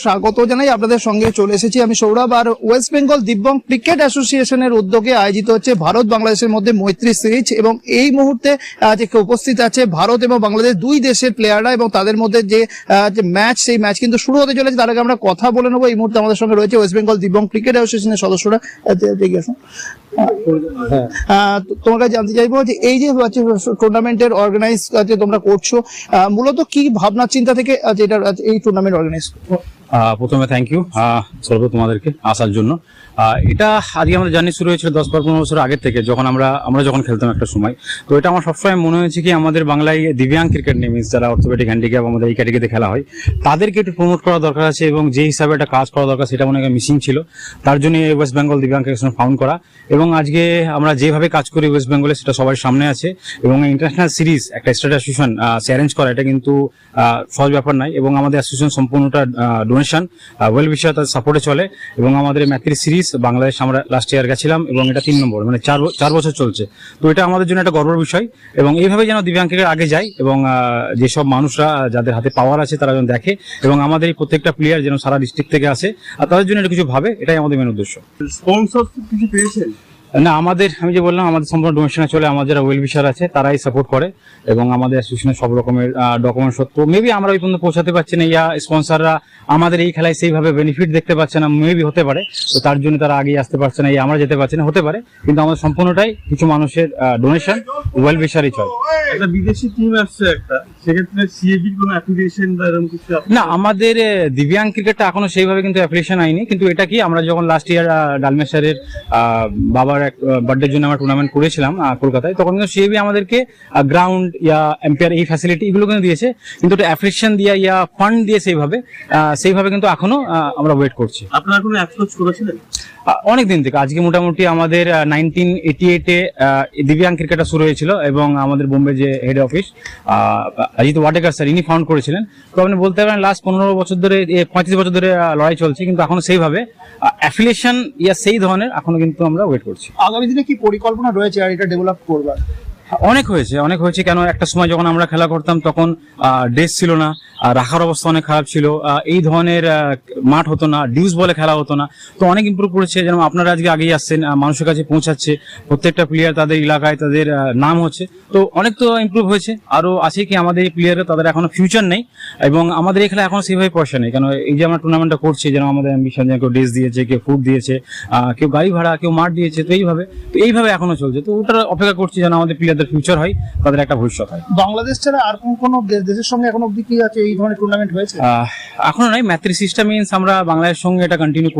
স্বাগত জানাই আপনাদের সঙ্গে চলে এসেছি আমি সৌরভ। আর ওয়েস্ট বেঙ্গল দিব্যাঙ্গ ক্রিকেট অ্যাসোসিয়েশনের উদ্যোগে আয়োজিত হচ্ছে ভারত বাংলাদেশের মধ্যে মৈত্রী সিরিজ, এবং এই মুহূর্তে যে উপস্থিত আছে ভারত এবং বাংলাদেশ দুই দেশের প্লেয়াররা, এবং তাদের মধ্যে যে ম্যাচ, সেই ম্যাচ কিন্তু শুরু হতে চলেছে। তার আগে আমরা কথা বলে নেবো। এই মুহূর্তে আমাদের সঙ্গে রয়েছে ওয়েস্ট বেঙ্গল দিব্যাঙ্গ ক্রিকেট অ্যাসোসিয়েশনের সদস্যরা। তোমার কাছে জানতে চাইবো যে এই যে টুর্নামেন্টের অর্গানাইজ তোমরা করছো, মূলত কি ভাবনা চিন্তা থেকে এই টুর্নামেন্ট অর্গানাইজ? প্রথমে থ্যাংক ইউ সর্ব তোমাদেরকে আসার জন্য। এটা আজকে আমাদের জার্নি শুরু হয়েছিল 10-15 বছর আগের থেকে, যখন আমরা যখন খেলতাম একটা সময়। তো এটা আমার সবসময় মনে হয়েছে কি আমাদের বাংলায় দিব্যাঙ্গ ক্রিকেট নিয়ে, মিনস যারা অর্থোপেডিক হ্যান্ডিক্যাপ আমাদের এই ক্যাটেগরিতে খেলা হয়, তাদেরকে একটু প্রমোট করা দরকার আছে, এবং যে হিসাবে একটা কাজ করা দরকার সেটা মনে হয় মিসিং ছিল। তার জন্য ওয়েস্ট বেঙ্গল দিব্যাঙ্গ ক্রিকেট ফাউন্ড করা, এবং আজকে আমরা যেভাবে কাজ করি ওয়েস্ট বেঙ্গলে সেটা সবার সামনে আছে। এবং ইন্টারন্যাশনাল সিরিজ একটা স্টেট অ্যাসোসিয়েশন অ্যারেঞ্জ করা, এটা কিন্তু সহজ ব্যাপার নাই। এবং আমাদের অ্যাসোসিয়েশন সম্পূর্ণটা ডোনেশন ওয়েল উইশার তাদের সাপোর্টে চলে। এবং আমাদের ম্যাথ্রি সিরিজ বাংলাদেশ আমরা লাস্ট ইয়ার গেছিলাম, এবং এটা 3 নম্বর, মানে 4 বছর চলছে। তো এটা আমাদের জন্য একটা গর্বের বিষয়, এবং এইভাবে যেন দিব্যাঙ্গ ক্রিকেট আগে যায়, এবং যেসব মানুষরা যাদের হাতে পাওয়ার আছে তারা যেন দেখে, এবং আমাদের এই প্রত্যেকটা প্লেয়ার যেন সারা ডিস্ট্রিক্ট থেকে আসে আর তাদের জন্য এটা কিছু ভাবে, এটাই আমাদের মেন উদ্দেশ্য। স্পন্সরশিপ কিছু পেয়েছেন? না, আমাদের আমি যে বললাম আমাদের সম্পূর্ণ ডোনেশনে চলে। আমাদের যারা ওয়েল উইশার আছে তারাই সাপোর্ট করে, এবং আমাদের অ্যাসোসিয়েশনের সব রকমের ডকুমেন্ট সত্য মেবি আমরা ওই পর্যন্ত পৌঁছাতে পারছি না, ইয়া স্পন্সররা আমাদের এই খেলায় সেইভাবে বেনিফিট দেখতে পাচ্ছে না, মেবি হতে পারে। তো তার জন্য তারা আগে আসতে পারছে না, আমরা যেতে পারছি না, হতে পারে। কিন্তু আমাদের সম্পূর্ণটাই কিছু মানুষের ডোনেশন ওয়েল উইশারই চলে। একটা বিদেশি টিম আসছে একটা, সেক্ষেত্রে সিএবি কোনো অ্যাপ্লিকেশন বা এরকম কিছু? না, আমাদের দিব্যাঙ্গ ক্রিকেটটা এখনো সেইভাবে কিন্তু অ্যাপ্লিকেশন আইনি। কিন্তু এটা কি, আমরা যখন লাস্ট ইয়ার ডালমেশ স্যারের বাবার এক বার্থডের জন্য আমরা টুর্নামেন্ট করেছিলাম কলকাতায়, তখন কিন্তু সিএবি আমাদেরকে গ্রাউন্ড ইয়া এম্পায়ার এই ফ্যাসিলিটি এগুলো কিন্তু দিয়েছে, কিন্তু এটা অ্যাপ্লিকেশন দিয়ে ইয়া ফান্ড দিয়ে সেইভাবে কিন্তু এখনো আমরা ওয়েট করছি। আপনারা কোনো অ্যাপ্রোচ করেছিলেন? অনেক দিন থেকে, আজকে মোটামুটি আমাদের 1988-এ দিব্যাঙ্গ ক্রিকেটটা শুরু হয়েছিল, এবং আমাদের বোম্বে যে হেড অফিস অজিত ওয়াডেকার স্যার, ইনি ফাউন্ড করেছিলেন। তো আপনি বলতে পারেন লাস্ট 15 বছর ধরে, 35 বছর ধরে লড়াই চলছে, কিন্তু এখনো সেইভাবে অ্যাফিলিয়েশন ইয়া সেই ধরনের এখনো কিন্তু আমরা ওয়েট করছি। আগামী দিনে কি পরিকল্পনা রয়েছে আর এটা ডেভেলপ করবার? অনেক হয়েছে। কেন, একটা সময় যখন আমরা খেলা করতাম তখন ড্রেস ছিল না, রাখার অবস্থা অনেক খারাপ ছিল, এই ধরনের মাঠ হতো না, ডিউস বলে খেলা হতো না। তো অনেক ইমপ্রুভ করেছে, যেন আপনারা আজকে আগেই আসছেন, মানুষের কাছে পৌঁছাচ্ছে, প্রত্যেকটা প্লেয়ার তাদের এলাকায় তাদের নাম হচ্ছে। তো অনেক তো ইমপ্রুভ হয়েছে। আরো আছে কি, আমাদের এই প্লেয়াররা তাদের এখনো ফিউচার নেই, এবং আমাদের এই খেলা এখনো সেভাবে পয়সা নেই। কেন, এই যে আমরা টুর্নামেন্টটা করছি, যেন আমাদের অ্যাম্বিশন, যেন কেউ ড্রেস দিয়েছে, কেউ ফুড দিয়েছে, কেউ গাড়ি ভাড়া, কেউ মাঠ দিয়েছে। তো এইভাবে এখনো চলছে। তো ওটার অপেক্ষা করছি যেন আমাদের প্লেয়ারদের ফিউচার হয়, তাদের একটা ভবিষ্যৎ হয়। বাংলাদেশ ছাড়া আর কোনো দেশের সঙ্গে এখন অব্দি কি আছে এই ধরনের টুর্নামেন্ট হয়েছে? এখনো নয়, ম্যাথ্রি সিস্টেম মিনস আমরা বাংলাদেশের সঙ্গে এটা কন্টিনিউ